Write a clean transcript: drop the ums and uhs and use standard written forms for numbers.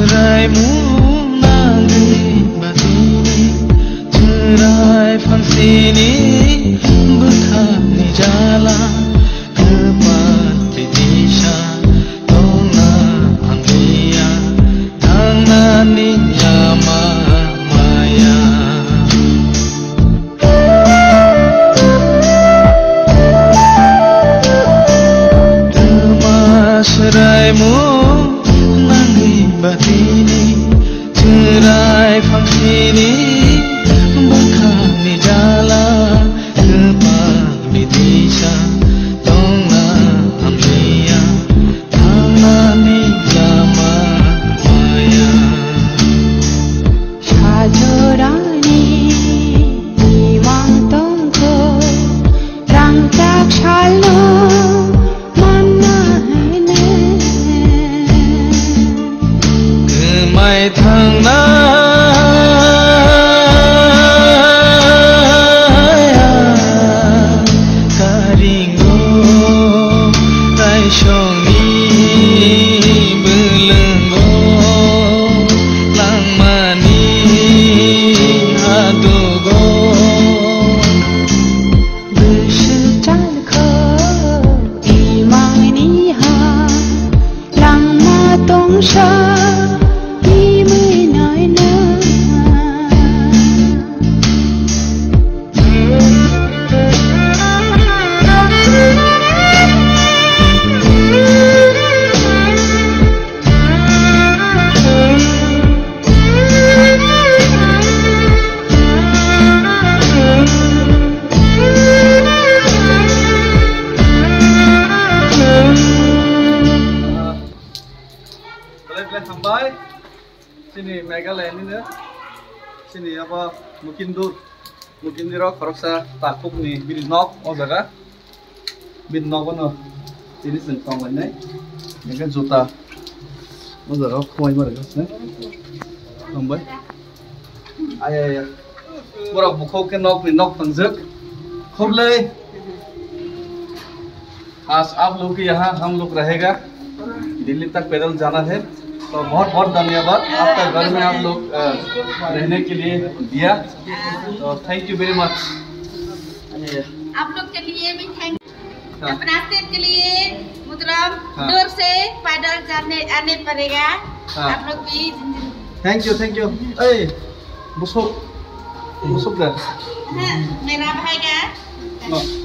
seraimu nangi batini cerai fansini berkami jalan kemat bidisha tona anglia tanani yama maya seraimu nangi batini cerai fangsini berkami jalan kembali disha tongna amlia tanani lama maya Shajorani iwang tongko rangtak shalom mai thang na karingo tai shong ni belenggo lang mani adogo besejan ko imang ni ha lang ma tong sha sampai sini Megaland ini sini apa Mukindur koroksa takuk nih bin nok oh jaga bin nok mana ini sengkong ini ini kan juta oh jaga koi mana kan sampai ayah borok bukhok ke nok bin nok panjak खूब ले आज आप लोग के यहाँ हम लोग रहेगा दिल्ली तक पैदल जाना है तो बहुत बहुत धन्यवाद आपका घर में आप लोग रहने के लिए दिया तो थैंक यू वेरी मच आप लोग के लिए भी थैंक अपना स्टेट के लिए मतलब दूर से पैदल जाने आने पड़ेगा आप लोग भी थैंक यू मुसुक का मेरा भाई का